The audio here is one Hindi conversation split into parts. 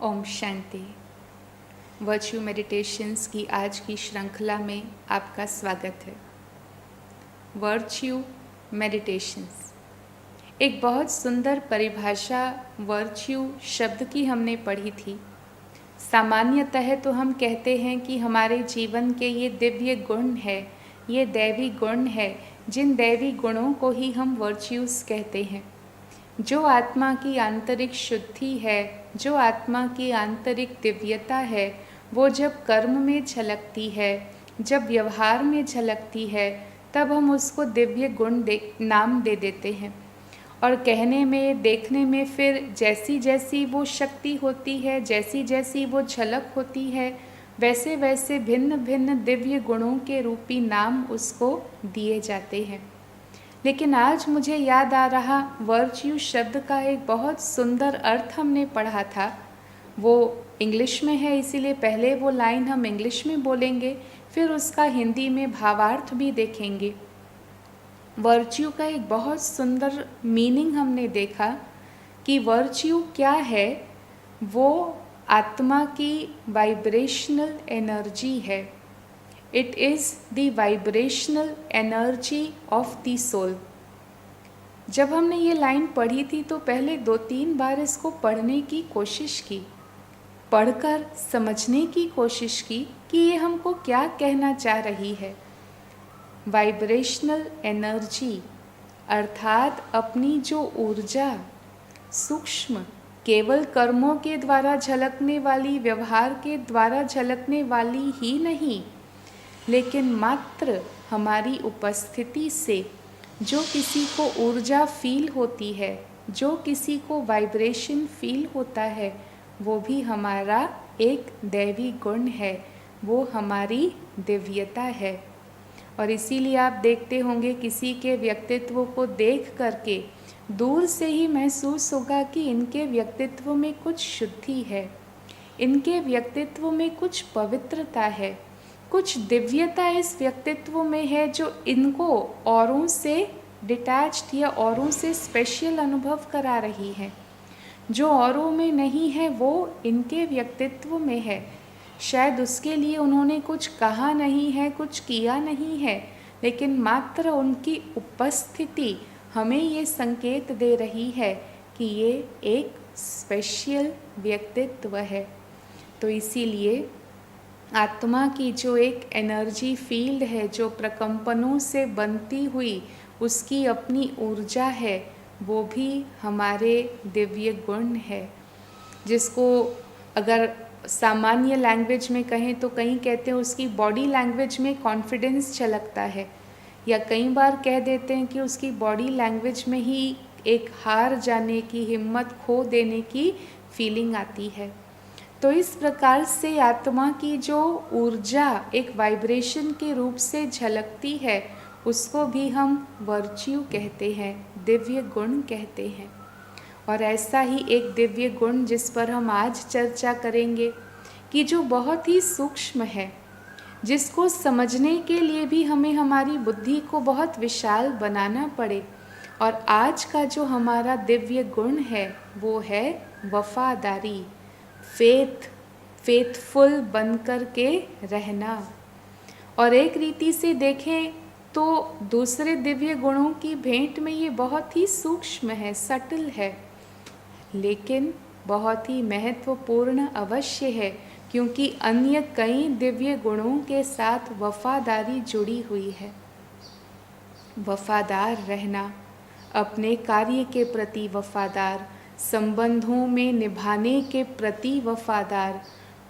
ओम शांति। वर्च्यू मेडिटेशंस की आज की श्रृंखला में आपका स्वागत है। वर्च्यू मेडिटेशंस, एक बहुत सुंदर परिभाषा वर्च्यू शब्द की हमने पढ़ी थी। सामान्यतः तो हम कहते हैं कि हमारे जीवन के ये दिव्य गुण है, ये दैवी गुण है, जिन दैवी गुणों को ही हम वर्च्यूज़ कहते हैं। जो आत्मा की आंतरिक शुद्धि है, जो आत्मा की आंतरिक दिव्यता है, वो जब कर्म में झलकती है, जब व्यवहार में झलकती है, तब हम उसको दिव्य गुण नाम दे देते हैं। और कहने में, देखने में फिर जैसी जैसी वो शक्ति होती है, जैसी जैसी वो झलक होती है, वैसे वैसे भिन्न भिन्न दिव्य गुणों के रूपी नाम उसको दिए जाते हैं। लेकिन आज मुझे याद आ रहा, वर्च्यू शब्द का एक बहुत सुंदर अर्थ हमने पढ़ा था। वो इंग्लिश में है, इसीलिए पहले वो लाइन हम इंग्लिश में बोलेंगे, फिर उसका हिंदी में भावार्थ भी देखेंगे। वर्च्यू का एक बहुत सुंदर मीनिंग हमने देखा कि वर्च्यू क्या है। वो आत्मा की वाइब्रेशनल एनर्जी है। It is the vibrational energy of the soul। जब हमने ये लाइन पढ़ी थी तो पहले 2-3 बार इसको पढ़ने की कोशिश की, पढ़कर समझने की कोशिश की कि ये हमको क्या कहना चाह रही है। वाइब्रेशनल एनर्जी अर्थात अपनी जो ऊर्जा सूक्ष्म, केवल कर्मों के द्वारा झलकने वाली, व्यवहार के द्वारा झलकने वाली ही नहीं, लेकिन मात्र हमारी उपस्थिति से जो किसी को ऊर्जा फील होती है, जो किसी को वाइब्रेशन फील होता है, वो भी हमारा एक दैवी गुण है, वो हमारी दिव्यता है। और इसीलिए आप देखते होंगे किसी के व्यक्तित्व को देख करके दूर से ही महसूस होगा कि इनके व्यक्तित्व में कुछ शुद्धि है, इनके व्यक्तित्व में कुछ पवित्रता है, कुछ दिव्यता इस व्यक्तित्व में है जो इनको औरों से डिटैच्ड या औरों से स्पेशल अनुभव करा रही है। जो औरों में नहीं है वो इनके व्यक्तित्व में है। शायद उसके लिए उन्होंने कुछ कहा नहीं है, कुछ किया नहीं है, लेकिन मात्र उनकी उपस्थिति हमें ये संकेत दे रही है कि ये एक स्पेशल व्यक्तित्व है। तो इसीलिए आत्मा की जो एक एनर्जी फील्ड है, जो प्रकंपनों से बनती हुई उसकी अपनी ऊर्जा है, वो भी हमारे दिव्य गुण है, जिसको अगर सामान्य लैंग्वेज में कहें तो कहीं कहते हैं उसकी बॉडी लैंग्वेज में कॉन्फिडेंस झलकता है, या कई बार कह देते हैं कि उसकी बॉडी लैंग्वेज में ही एक हार जाने की, हिम्मत खो देने की फीलिंग आती है। तो इस प्रकार से आत्मा की जो ऊर्जा एक वाइब्रेशन के रूप से झलकती है, उसको भी हम वर्च्यू कहते हैं, दिव्य गुण कहते हैं। और ऐसा ही एक दिव्य गुण जिस पर हम आज चर्चा करेंगे कि जो बहुत ही सूक्ष्म है, जिसको समझने के लिए भी हमें हमारी बुद्धि को बहुत विशाल बनाना पड़े। और आज का जो हमारा दिव्य गुण है वो है वफादारी, फेथफुल बनकर के रहना। और एक रीति से देखें तो दूसरे दिव्य गुणों की भेंट में ये बहुत ही सूक्ष्म है, सटल है, लेकिन बहुत ही महत्वपूर्ण अवश्य है, क्योंकि अन्य कई दिव्य गुणों के साथ वफादारी जुड़ी हुई है। वफादार रहना, अपने कार्य के प्रति वफादार, संबंधों में निभाने के प्रति वफादार,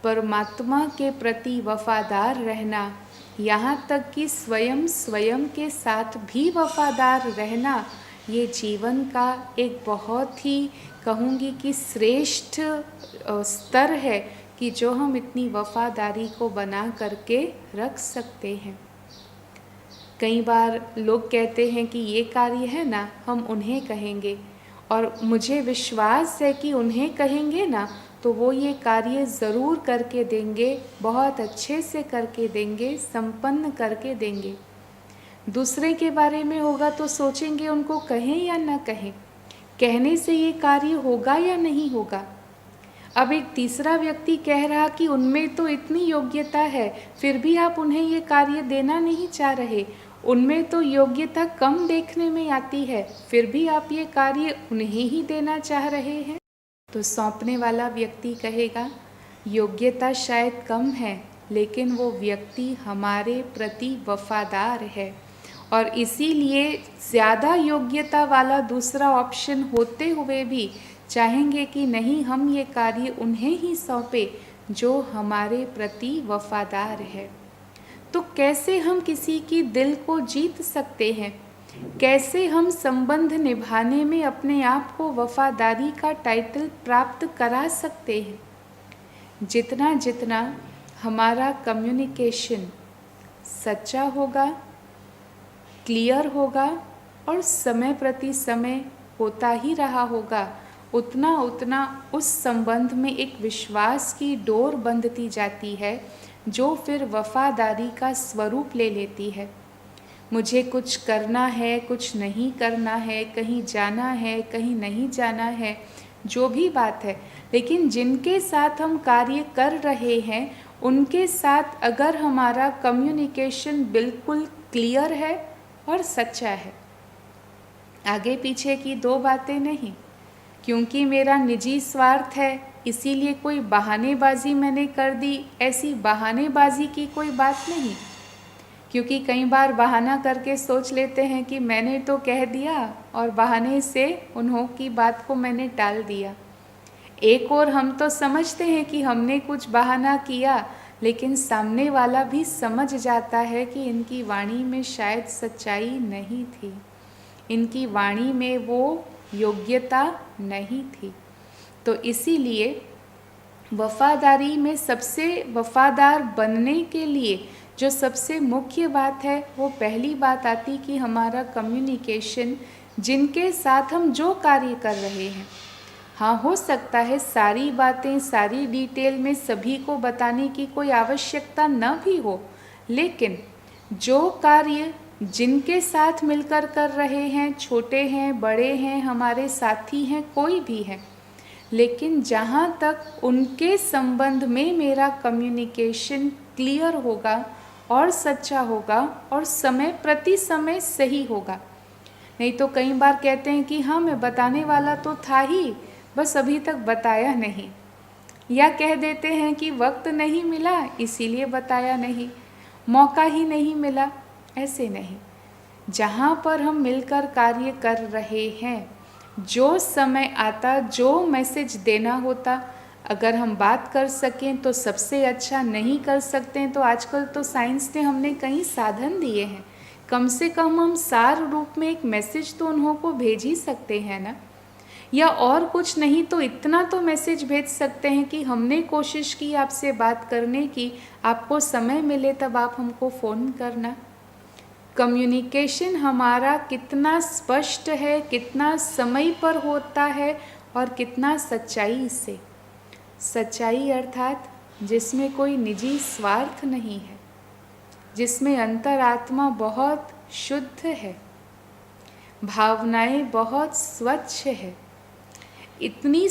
परमात्मा के प्रति वफादार रहना, यहाँ तक कि स्वयं के साथ भी वफादार रहना, ये जीवन का एक बहुत ही कहूँगी कि श्रेष्ठ स्तर है कि जो हम इतनी वफादारी को बना करके रख सकते हैं। कई बार लोग कहते हैं कि ये कार्य है ना, हम उन्हें कहेंगे, और मुझे विश्वास है कि उन्हें कहेंगे ना तो वो ये कार्य ज़रूर करके देंगे, बहुत अच्छे से करके देंगे, संपन्न करके देंगे। दूसरे के बारे में होगा तो सोचेंगे उनको कहें या ना कहें, कहने से ये कार्य होगा या नहीं होगा। अब एक तीसरा व्यक्ति कह रहा कि उनमें तो इतनी योग्यता है, फिर भी आप उन्हें ये कार्य देना नहीं चाह रहे। उनमें तो योग्यता कम देखने में आती है, फिर भी आप ये कार्य उन्हें ही देना चाह रहे हैं। तो सौंपने वाला व्यक्ति कहेगा, योग्यता शायद कम है, लेकिन वो व्यक्ति हमारे प्रति वफादार है, और इसीलिए ज़्यादा योग्यता वाला दूसरा ऑप्शन होते हुए भी चाहेंगे कि नहीं, हम ये कार्य उन्हें ही सौंपे जो हमारे प्रति वफादार है। तो कैसे हम किसी की दिल को जीत सकते हैं? कैसे हम संबंध निभाने में अपने आप को वफादारी का टाइटल प्राप्त करा सकते हैं? जितना जितना हमारा कम्युनिकेशन सच्चा होगा, क्लियर होगा और समय प्रति समय होता ही रहा होगा, उतना उतना उस संबंध में एक विश्वास की डोर बंधती जाती है, जो फिर वफादारी का स्वरूप ले लेती है। मुझे कुछ करना है, कुछ नहीं करना है, कहीं जाना है, कहीं नहीं जाना है, जो भी बात है, लेकिन जिनके साथ हम कार्य कर रहे हैं उनके साथ अगर हमारा कम्युनिकेशन बिल्कुल क्लियर है और सच्चा है, आगे पीछे की दो बातें नहीं, क्योंकि मेरा निजी स्वार्थ है इसीलिए कोई बहानेबाजी मैंने कर दी, ऐसी बहानेबाजी की कोई बात नहीं। क्योंकि कई बार बहाना करके सोच लेते हैं कि मैंने तो कह दिया और बहाने से उन्हों की बात को मैंने टाल दिया। एक और हम तो समझते हैं कि हमने कुछ बहाना किया, लेकिन सामने वाला भी समझ जाता है कि इनकी वाणी में शायद सच्चाई नहीं थी, इनकी वाणी में वो योग्यता नहीं थी। तो इसीलिए वफादारी में सबसे वफादार बनने के लिए जो सबसे मुख्य बात है, वो पहली बात आती कि हमारा कम्युनिकेशन, जिनके साथ हम जो कार्य कर रहे हैं, हाँ हो सकता है सारी बातें सारी डिटेल में सभी को बताने की कोई आवश्यकता न भी हो, लेकिन जो कार्य जिनके साथ मिलकर कर रहे हैं, छोटे हैं बड़े हैं, हमारे साथी हैं, कोई भी है, लेकिन जहाँ तक उनके संबंध में मेरा कम्युनिकेशन क्लियर होगा और सच्चा होगा और समय प्रति समय सही होगा। नहीं तो कई बार कहते हैं कि हाँ मैं बताने वाला तो था ही, बस अभी तक बताया नहीं, या कह देते हैं कि वक्त नहीं मिला इसीलिए बताया नहीं, मौका ही नहीं मिला। ऐसे नहीं, जहाँ पर हम मिलकर कार्य कर रहे हैं, जो समय आता, जो मैसेज देना होता, अगर हम बात कर सकें तो सबसे अच्छा, नहीं कर सकते हैं तो आजकल तो साइंस ने हमने कई साधन दिए हैं, कम से कम हम सार रूप में एक मैसेज तो उन्हों को भेज ही सकते हैं ना, या और कुछ नहीं तो इतना तो मैसेज भेज सकते हैं कि हमने कोशिश की आपसे बात करने की, आपको समय मिले तब आप हमको फ़ोन करना। कम्युनिकेशन हमारा कितना स्पष्ट है, कितना समय पर होता है और कितना सच्चाई से। सच्चाई अर्थात जिसमें कोई निजी स्वार्थ नहीं है, जिसमें अंतरात्मा बहुत शुद्ध है, भावनाएं बहुत स्वच्छ है। इतनी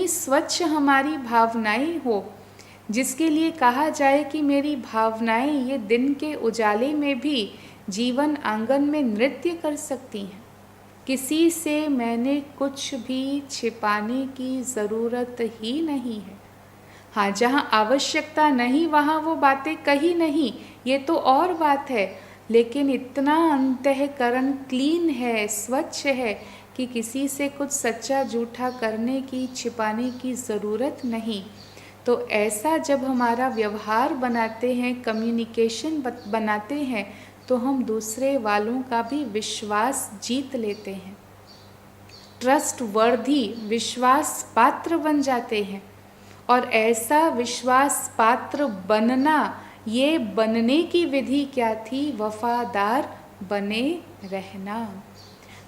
स्वच्छ हमारी भावनाएं हो, जिसके लिए कहा जाए कि मेरी भावनाएं ये दिन के उजाले में भी जीवन आंगन में नृत्य कर सकती हैं। किसी से मैंने कुछ भी छिपाने की ज़रूरत ही नहीं है। हाँ, जहाँ आवश्यकता नहीं वहाँ वो बातें कही नहीं, ये तो और बात है, लेकिन इतना अंतःकरण क्लीन है, स्वच्छ है कि किसी से कुछ सच्चा झूठा करने की, छिपाने की ज़रूरत नहीं। तो ऐसा जब हमारा व्यवहार बनाते हैं, कम्युनिकेशन बनाते हैं, तो हम दूसरे वालों का भी विश्वास जीत लेते हैं, ट्रस्ट वर्दी, विश्वास पात्र बन जाते हैं। और ऐसा विश्वास पात्र बनना, ये बनने की विधि क्या थी? वफादार बने रहना।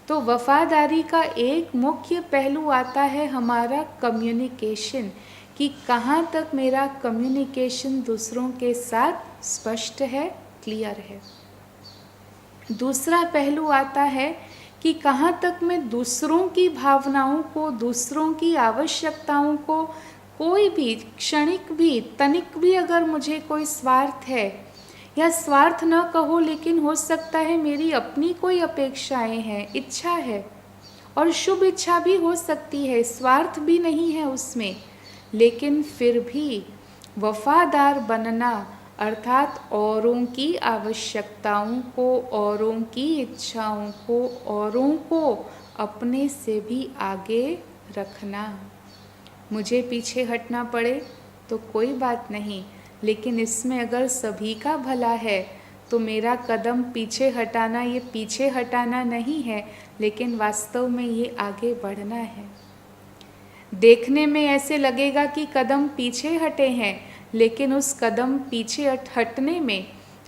तो वफादारी का एक मुख्य पहलू आता है हमारा कम्युनिकेशन, कि कहाँ तक मेरा कम्युनिकेशन दूसरों के साथ स्पष्ट है, क्लियर है। दूसरा पहलू आता है कि कहाँ तक मैं दूसरों की भावनाओं को, दूसरों की आवश्यकताओं को, कोई भी क्षणिक भी, तनिक भी अगर मुझे कोई स्वार्थ है, या स्वार्थ न कहो लेकिन हो सकता है मेरी अपनी कोई अपेक्षाएं हैं, इच्छा है, और शुभ इच्छा भी हो सकती है, स्वार्थ भी नहीं है उसमें, लेकिन फिर भी वफादार बनना अर्थात औरों की आवश्यकताओं को, औरों की इच्छाओं को, औरों को अपने से भी आगे रखना। मुझे पीछे हटना पड़े तो कोई बात नहीं, लेकिन इसमें अगर सभी का भला है तो मेरा कदम पीछे हटाना, ये पीछे हटाना नहीं है, लेकिन वास्तव में ये आगे बढ़ना है। देखने में ऐसे लगेगा कि कदम पीछे हटे हैं, लेकिन उस कदम पीछे हटने में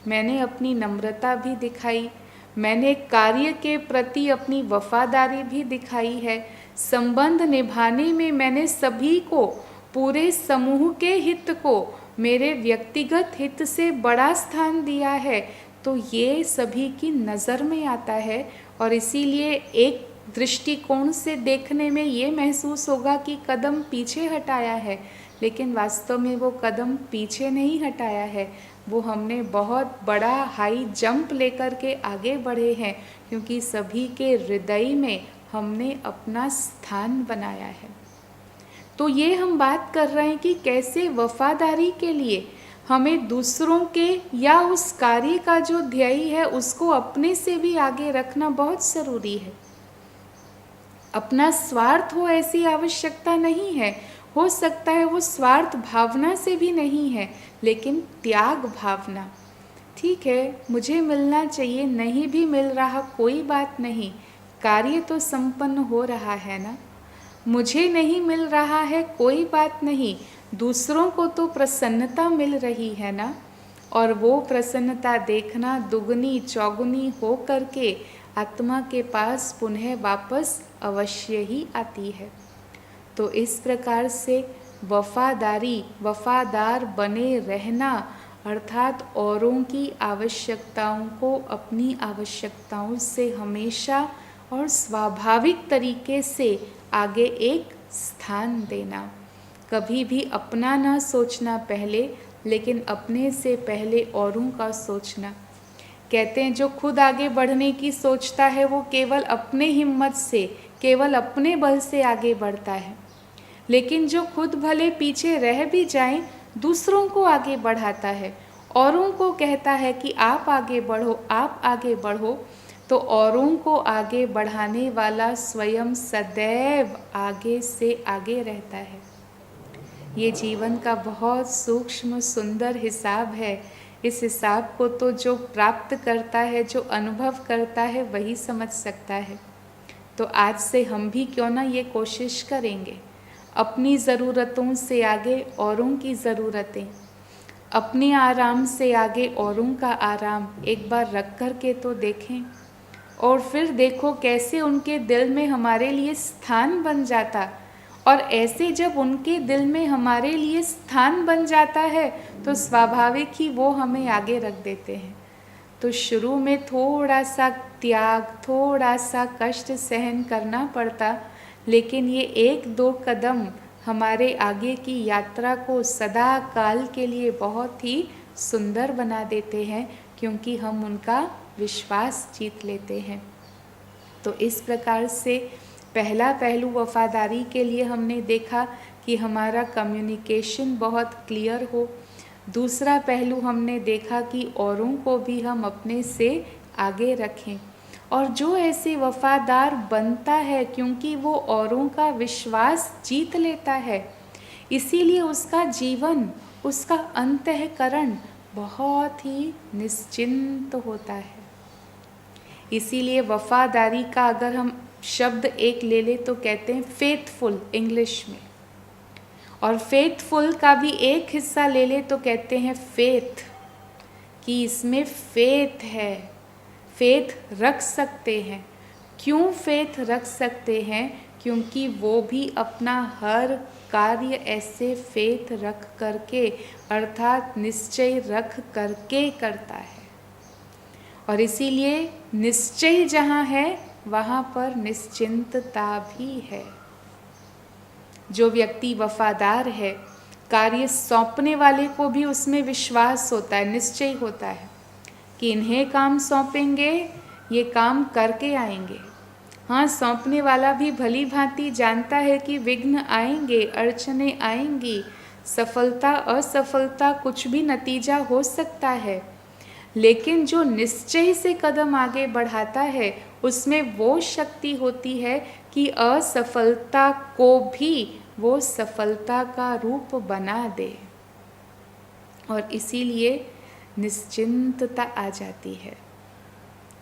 मैंने अपनी नम्रता भी दिखाई, मैंने कार्य के प्रति अपनी वफादारी भी दिखाई है, संबंध निभाने में मैंने सभी को, पूरे समूह के हित को मेरे व्यक्तिगत हित से बड़ा स्थान दिया है। तो ये सभी की नज़र में आता है, और इसीलिए एक दृष्टिकोण से देखने में ये महसूस होगा कि कदम पीछे हटाया है, लेकिन वास्तव में वो कदम पीछे नहीं हटाया है, वो हमने बहुत बड़ा हाई जंप लेकर के आगे बढ़े हैं, क्योंकि सभी के हृदय में हमने अपना स्थान बनाया है। तो ये हम बात कर रहे हैं कि कैसे वफादारी के लिए हमें दूसरों के या उस कार्य का जो ध्येय है उसको अपने से भी आगे रखना बहुत ज़रूरी है। अपना स्वार्थ हो ऐसी आवश्यकता नहीं है, हो सकता है वो स्वार्थ भावना से भी नहीं है, लेकिन त्याग भावना। ठीक है, मुझे मिलना चाहिए, नहीं भी मिल रहा कोई बात नहीं, कार्य तो संपन्न हो रहा है ना। मुझे नहीं मिल रहा है कोई बात नहीं, दूसरों को तो प्रसन्नता मिल रही है ना, और वो प्रसन्नता देखना दुगनी चौगुनी हो करके आत्मा के पास पुनः वापस अवश्य ही आती है। तो इस प्रकार से वफादार बने रहना अर्थात औरों की आवश्यकताओं को अपनी आवश्यकताओं से हमेशा और स्वाभाविक तरीके से आगे एक स्थान देना। कभी भी अपना ना सोचना पहले, लेकिन अपने से पहले औरों का सोचना। कहते हैं जो खुद आगे बढ़ने की सोचता है वो केवल अपने हिम्मत से, केवल अपने बल से आगे बढ़ता है, लेकिन जो खुद भले पीछे रह भी जाए दूसरों को आगे बढ़ाता है, औरों को कहता है कि आप आगे बढ़ो, आप आगे बढ़ो, तो औरों को आगे बढ़ाने वाला स्वयं सदैव आगे से आगे रहता है। ये जीवन का बहुत सूक्ष्म सुंदर हिसाब है। इस हिसाब को तो जो प्राप्त करता है, जो अनुभव करता है, वही समझ सकता है। तो आज से हम भी क्यों ना ये कोशिश करेंगे, अपनी ज़रूरतों से आगे औरों की ज़रूरतें, अपने आराम से आगे औरों का आराम एक बार रख कर के तो देखें, और फिर देखो कैसे उनके दिल में हमारे लिए स्थान बन जाता। और ऐसे जब उनके दिल में हमारे लिए स्थान बन जाता है तो स्वाभाविक ही वो हमें आगे रख देते हैं। तो शुरू में थोड़ा सा त्याग, थोड़ा सा कष्ट सहन करना पड़ता, लेकिन ये 1-2 कदम हमारे आगे की यात्रा को सदा काल के लिए बहुत ही सुंदर बना देते हैं, क्योंकि हम उनका विश्वास जीत लेते हैं। तो इस प्रकार से पहला पहलू वफादारी के लिए हमने देखा कि हमारा कम्युनिकेशन बहुत क्लियर हो। दूसरा पहलू हमने देखा कि औरों को भी हम अपने से आगे रखें, और जो ऐसे वफादार बनता है क्योंकि वो औरों का विश्वास जीत लेता है, इसीलिए उसका जीवन, उसका अंतःकरण बहुत ही निश्चिंत होता है। इसीलिए वफादारी का अगर हम शब्द एक ले ले तो कहते हैं फेथफुल इंग्लिश में, और फेथफुल का भी एक हिस्सा ले ले तो कहते हैं फेथ, कि इसमें फेथ है, फेथ रख सकते हैं। क्यों फेथ रख सकते हैं? क्योंकि वो भी अपना हर कार्य ऐसे फेथ रख करके अर्थात निश्चय रख करके करता है, और इसीलिए निश्चय जहाँ है वहाँ पर निश्चिंतता भी है। जो व्यक्ति वफादार है, कार्य सौंपने वाले को भी उसमें विश्वास होता है, निश्चय होता है कि इन्हें काम सौंपेंगे, ये काम करके आएंगे। हाँ, सौंपने वाला भी भली भांति जानता है कि विघ्न आएंगे, अड़चने आएंगी, सफलता असफलता कुछ भी नतीजा हो सकता है, लेकिन जो निश्चय से कदम आगे बढ़ाता है उसमें वो शक्ति होती है कि असफलता को भी वो सफलता का रूप बना दे, और इसीलिए निश्चिंतता आ जाती है।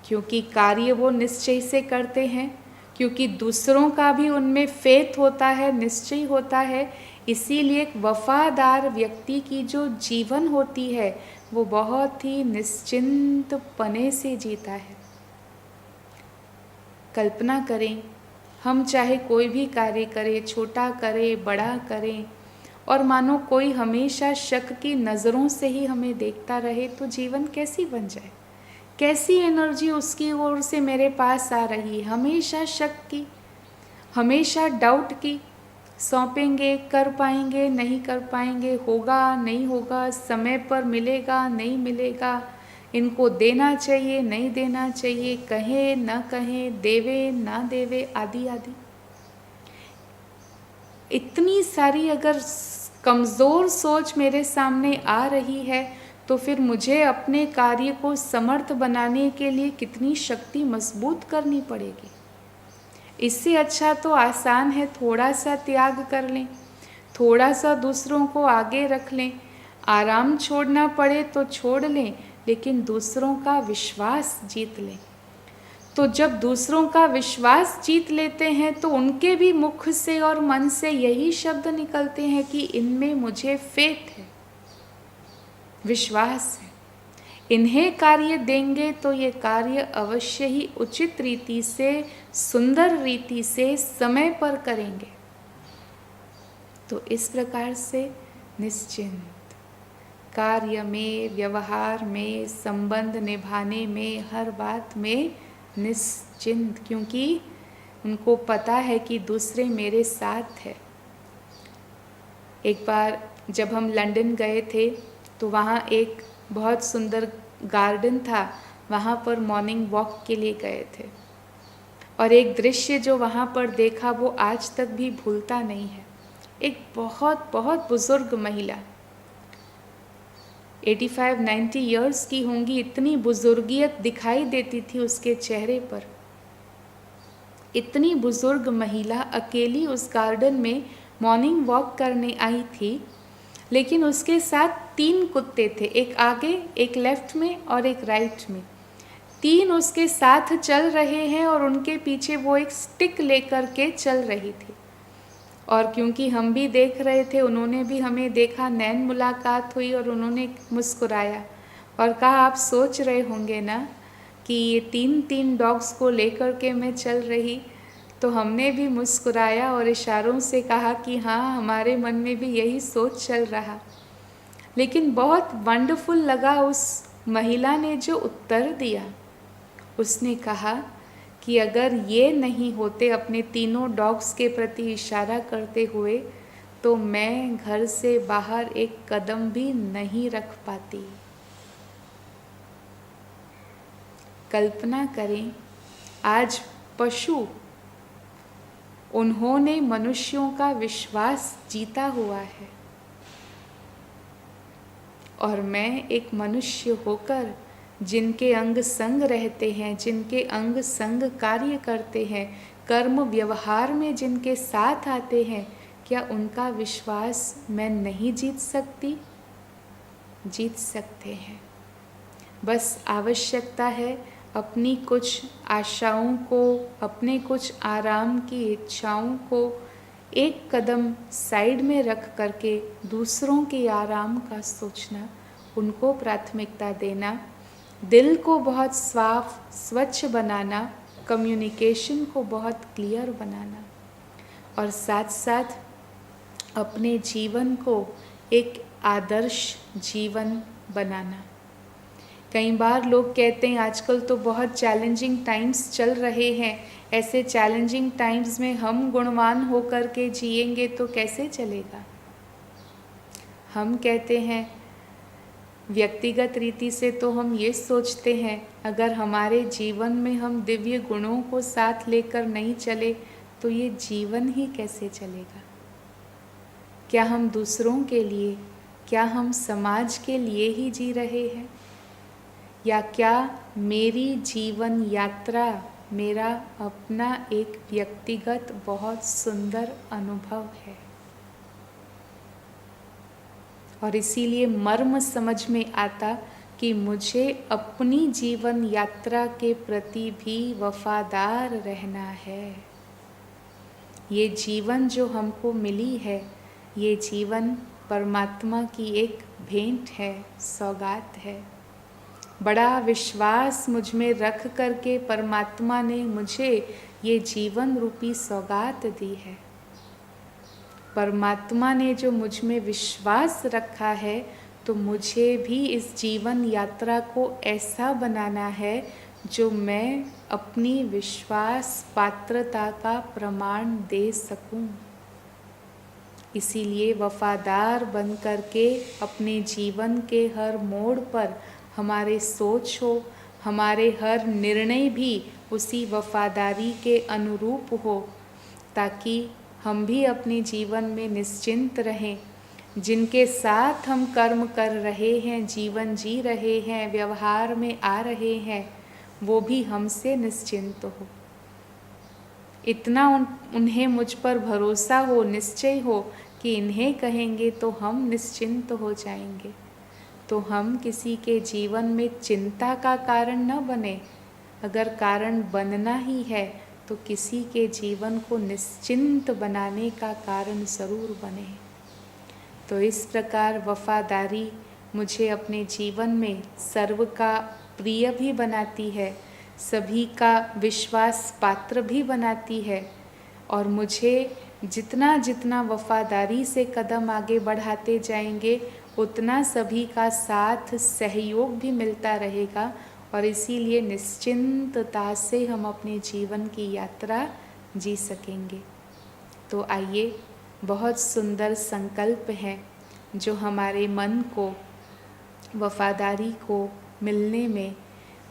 क्योंकि कार्य वो निश्चय से करते हैं, क्योंकि दूसरों का भी उनमें फेथ होता है, निश्चय होता है। इसीलिए एक वफादार व्यक्ति की जो जीवन होती है वो बहुत ही निश्चिंत पने से जीता है। कल्पना करें, हम चाहे कोई भी कार्य करें, छोटा करें, बड़ा करें, और मानो कोई हमेशा शक की नज़रों से ही हमें देखता रहे, तो जीवन कैसी बन जाए। कैसी एनर्जी उसकी ओर से मेरे पास आ रही है, हमेशा शक की, हमेशा डाउट की। सौंपेंगे, कर पाएंगे, नहीं कर पाएंगे, होगा नहीं होगा, समय पर मिलेगा नहीं मिलेगा, इनको देना चाहिए नहीं देना चाहिए, कहे न कहे, देवे ना देवे, आदि आदि। इतनी सारी अगर कमज़ोर सोच मेरे सामने आ रही है तो फिर मुझे अपने कार्य को समर्थ बनाने के लिए कितनी शक्ति मजबूत करनी पड़ेगी। इससे अच्छा तो आसान है, थोड़ा सा त्याग कर लें, थोड़ा सा दूसरों को आगे रख लें, आराम छोड़ना पड़े तो छोड़ लें, लेकिन दूसरों का विश्वास जीत लें। तो जब दूसरों का विश्वास जीत लेते हैं तो उनके भी मुख से और मन से यही शब्द निकलते हैं कि इनमें मुझे फेथ है, विश्वास है, इन्हें कार्य देंगे तो ये कार्य अवश्य ही उचित रीति से, सुंदर रीति से, समय पर करेंगे। तो इस प्रकार से निश्चिंत, कार्य में, व्यवहार में, संबंध निभाने में, हर बात में निश्चिंत, क्योंकि उनको पता है कि दूसरे मेरे साथ है। एक बार जब हम लंदन गए थे तो वहाँ एक बहुत सुंदर गार्डन था, वहाँ पर मॉर्निंग वॉक के लिए गए थे, और एक दृश्य जो वहाँ पर देखा वो आज तक भी भूलता नहीं है। एक बहुत बहुत बुजुर्ग महिला, 85-90 ईयर्स की होंगी, इतनी बुजुर्गियत दिखाई देती थी उसके चेहरे पर। इतनी बुजुर्ग महिला अकेली उस गार्डन में मॉर्निंग वॉक करने आई थी, लेकिन उसके साथ 3 कुत्ते थे, एक आगे, एक लेफ्ट में और एक राइट में। 3 उसके साथ चल रहे हैं और उनके पीछे वो एक स्टिक लेकर के चल रही थी। और क्योंकि हम भी देख रहे थे, उन्होंने भी हमें देखा, नैन मुलाकात हुई और उन्होंने मुस्कुराया और कहा, आप सोच रहे होंगे ना कि ये 3 डॉग्स को लेकर के मैं चल रही। तो हमने भी मुस्कुराया और इशारों से कहा कि हाँ, हमारे मन में भी यही सोच चल रहा। लेकिन बहुत वंडरफुल लगा उस महिला ने जो उत्तर दिया। उसने कहा कि अगर ये नहीं होते अपने 3 डॉग्स के प्रति इशारा करते हुए, तो मैं घर से बाहर एक कदम भी नहीं रख पाती। कल्पना करें, आज पशु, उन्होंने मनुष्यों का विश्वास जीता हुआ है, और मैं एक मनुष्य होकर जिनके अंग संग रहते हैं, जिनके अंग संग कार्य करते हैं, कर्म व्यवहार में जिनके साथ आते हैं, क्या उनका विश्वास मैं नहीं जीत सकती? जीत सकते हैं। बस आवश्यकता है अपनी कुछ आशाओं को, अपने कुछ आराम की इच्छाओं को एक कदम साइड में रख करके दूसरों के आराम का सोचना, उनको प्राथमिकता देना, दिल को बहुत साफ स्वच्छ बनाना, कम्युनिकेशन को बहुत क्लियर बनाना, और साथ साथ अपने जीवन को एक आदर्श जीवन बनाना। कई बार लोग कहते हैं आजकल तो बहुत चैलेंजिंग टाइम्स चल रहे हैं, ऐसे चैलेंजिंग टाइम्स में हम गुणवान होकर के जिएंगे तो कैसे चलेगा। हम कहते हैं व्यक्तिगत रीति से तो हम ये सोचते हैं अगर हमारे जीवन में हम दिव्य गुणों को साथ लेकर नहीं चले तो ये जीवन ही कैसे चलेगा। क्या हम दूसरों के लिए, क्या हम समाज के लिए ही जी रहे हैं, या क्या मेरी जीवन यात्रा मेरा अपना एक व्यक्तिगत बहुत सुंदर अनुभव है। और इसीलिए मर्म समझ में आता कि मुझे अपनी जीवन यात्रा के प्रति भी वफादार रहना है। ये जीवन जो हमको मिली है, ये जीवन परमात्मा की एक भेंट है, सौगात है। बड़ा विश्वास मुझ में रख करके परमात्मा ने मुझे ये जीवन रूपी सौगात दी है। परमात्मा ने जो मुझ में विश्वास रखा है तो मुझे भी इस जीवन यात्रा को ऐसा बनाना है जो मैं अपनी विश्वास पात्रता का प्रमाण दे सकूं। इसीलिए वफादार बन करके अपने जीवन के हर मोड़ पर हमारे सोच हो, हमारे हर निर्णय भी उसी वफादारी के अनुरूप हो, ताकि हम भी अपने जीवन में निश्चिंत रहें। जिनके साथ हम कर्म कर रहे हैं, जीवन जी रहे हैं, व्यवहार में आ रहे हैं, वो भी हमसे निश्चिंत हो। इतना उन्हें मुझ पर भरोसा हो, निश्चय हो कि इन्हें कहेंगे तो हम निश्चिंत हो जाएंगे। तो हम किसी के जीवन में चिंता का कारण न बने। अगर कारण बनना ही है तो किसी के जीवन को निश्चिंत बनाने का कारण ज़रूर बने। तो इस प्रकार वफादारी मुझे अपने जीवन में सर्व का प्रिय भी बनाती है, सभी का विश्वास पात्र भी बनाती है, और मुझे जितना जितना वफादारी से कदम आगे बढ़ाते जाएंगे उतना सभी का साथ सहयोग भी मिलता रहेगा, और इसीलिए निश्चिंतता से हम अपने जीवन की यात्रा जी सकेंगे। तो आइए, बहुत सुंदर संकल्प हैं जो हमारे मन को वफादारी को मिलने में,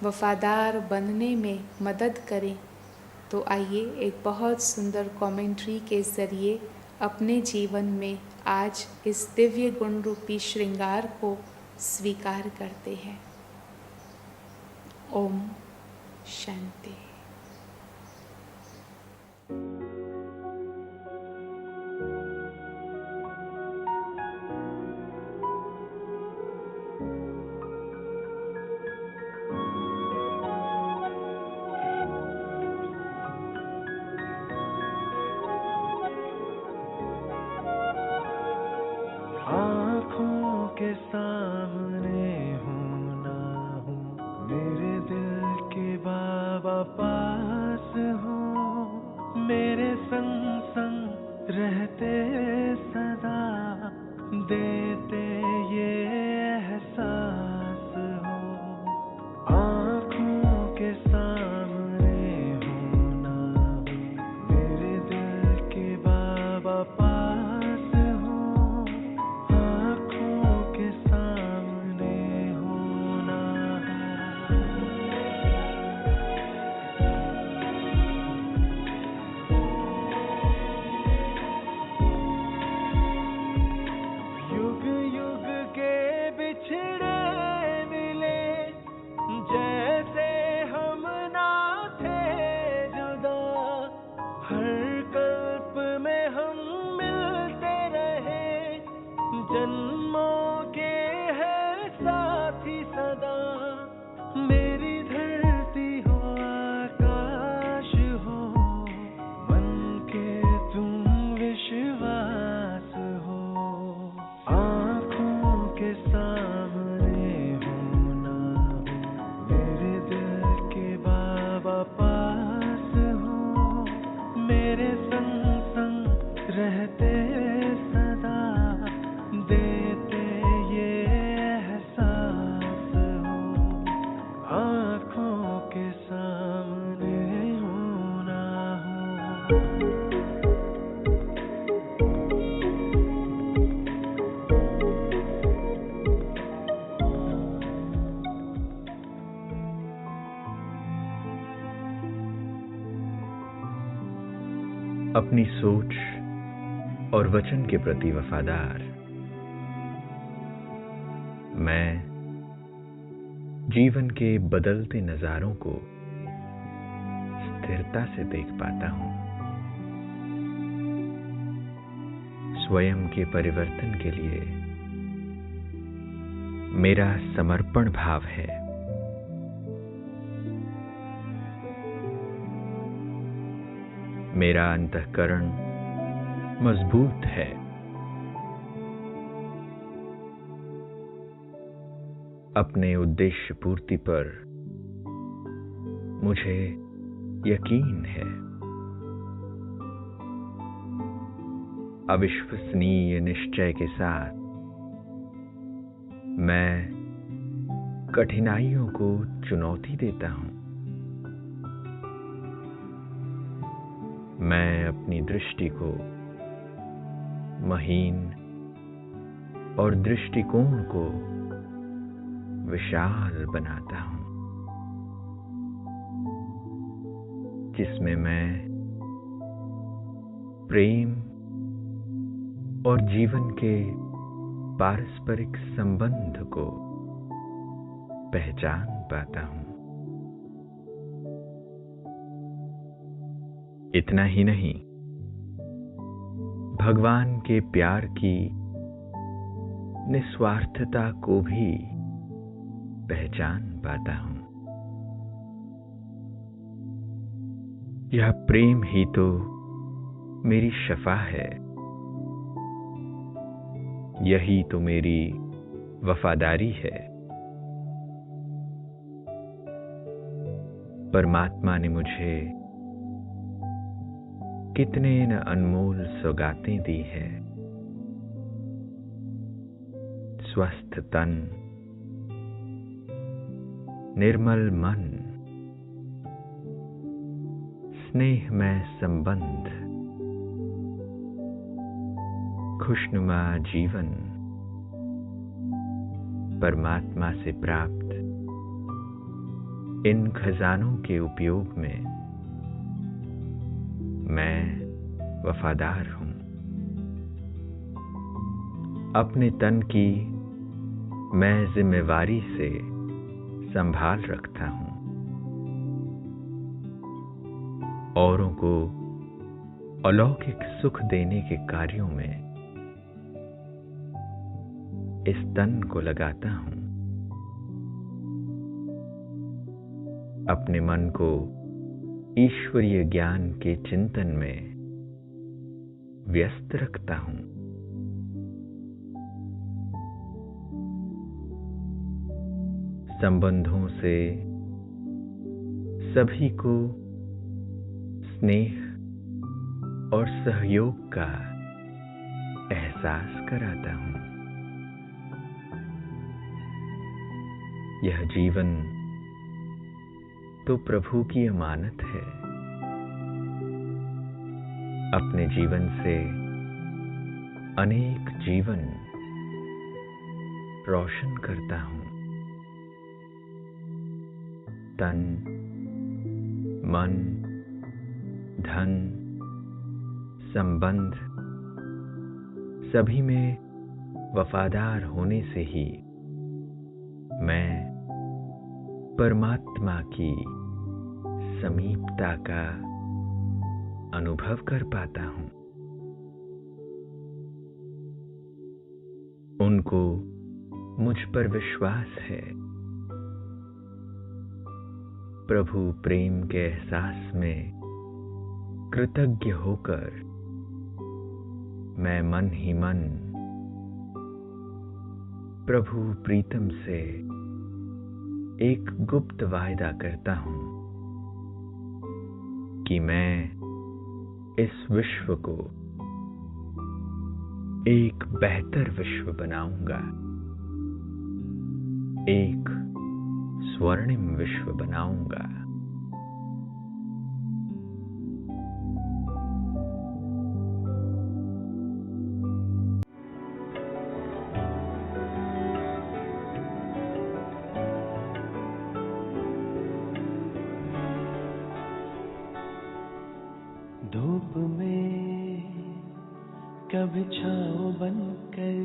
वफादार बनने में मदद करें। तो आइए एक बहुत सुंदर कमेंट्री के ज़रिए अपने जीवन में आज इस दिव्य गुण रूपी श्रृंगार को स्वीकार करते हैं। ओम शांति। आँखों के सामने हूँ ना हूँ, मेरे दिल के बाबा पास हो, मेरे संग संग रहते सदा, देते ये एहसास हो। आँखों के सामने हूँ ना हूँ, मेरे दिल के बाबा पास हो, आँखों के सामने हूँ ना हूँ। अपनी सोच और वचन के प्रति वफादार। मैं जीवन के बदलते नजारों को स्थिरता से देख पाता हूं। स्वयं के परिवर्तन के लिए मेरा समर्पण भाव है। मेरा अंतःकरण मजबूत है। अपने उद्देश्य पूर्ति पर मुझे यकीन है। अविश्वसनीय निश्चय के साथ मैं कठिनाइयों को चुनौती देता हूं। मैं अपनी दृष्टि को महीन और दृष्टिकोण को विशाल बनाता हूं, जिसमें मैं प्रेम और जीवन के पारस्परिक संबंध को पहचान पाता हूं। इतना ही नहीं, भगवान के प्यार की निस्वार्थता को भी पहचान पाता हूं। यह प्रेम ही तो मेरी शफा है। यही तो मेरी वफादारी है। परमात्मा ने मुझे कितने न अनमोल सौगातें दी है। स्वस्थ तन, निर्मल मन, स्नेहमय संबंध, खुशनुमा जीवन, परमात्मा से प्राप्त इन खजानों के उपयोग में मैं वफादार हूं। अपने तन की मैं जिम्मेवारी से संभाल रखता हूं। औरों को अलौकिक सुख देने के कार्यों में इस तन को लगाता हूं। अपने मन को ईश्वरीय ज्ञान के चिंतन में व्यस्त रखता हूं। संबंधों से सभी को स्नेह और सहयोग का एहसास कराता हूं। यह जीवन तो प्रभु की अमानत है। अपने जीवन से अनेक जीवन रोशन करता हूं। तन, मन, धन, संबंध सभी में वफादार होने से ही मैं परमात्मा की समीपता का अनुभव कर पाता हूं। उनको मुझ पर विश्वास है। प्रभु प्रेम के एहसास में कृतज्ञ होकर मैं मन ही मन प्रभु प्रीतम से एक गुप्त वायदा करता हूं कि मैं इस विश्व को एक बेहतर विश्व बनाऊंगा, एक स्वर्णिम विश्व बनाऊंगा। धूप में कभी छाँव बनकर,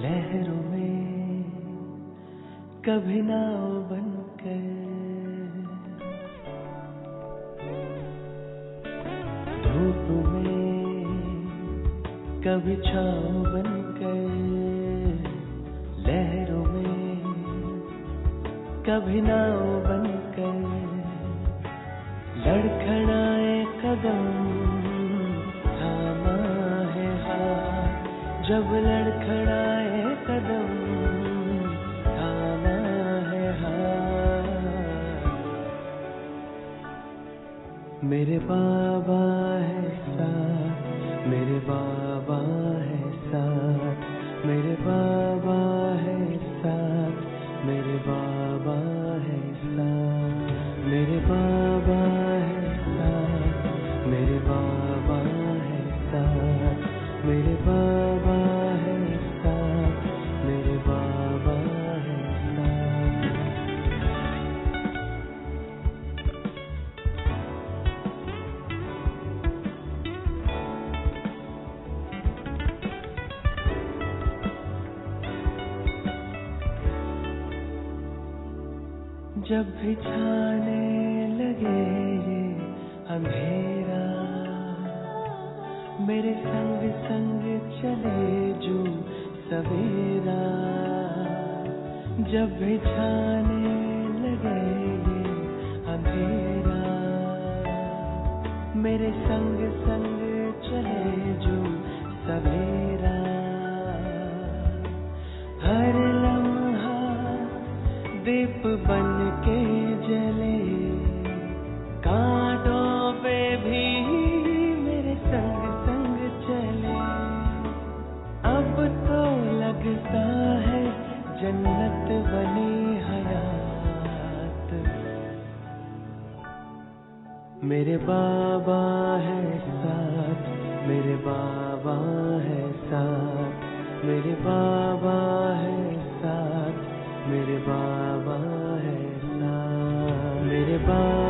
लहरों में कभी नाव बनकर, धूप में कभी छाँव बनकर, लहरों में कभी नाव बनकर, लड़खड़ाए कदम थामा है हाथ, जब लड़खड़ाए कदम थामा है हाथ। मेरे बाबा है साथ, मेरे बाबा है साथ, मेरे बाबा है साथ, मेरे बाबा है साथ, मेरे बाबा है साथ, मेरे बाबा है साथ, मेरे बाबा है साथ, मेरे बाबा है साथ। जब भी छाने लगे ये अंधेरा, मेरे संग संग चले जो सवेरा। जब भी छाने लगे ये अंधेरा, मेरे संग संग चले जो सवेरा। हर लम्हा दीप बन के जले, कांटों पे भी मेरे संग संग चले। अब तो लगता है जन्नत बनी हयात। मेरे बाबा है साथ, मेरे बाबा है साथ, मेरे बाबा है साथ, मेरे बाबा है साथ, मेरे बाबा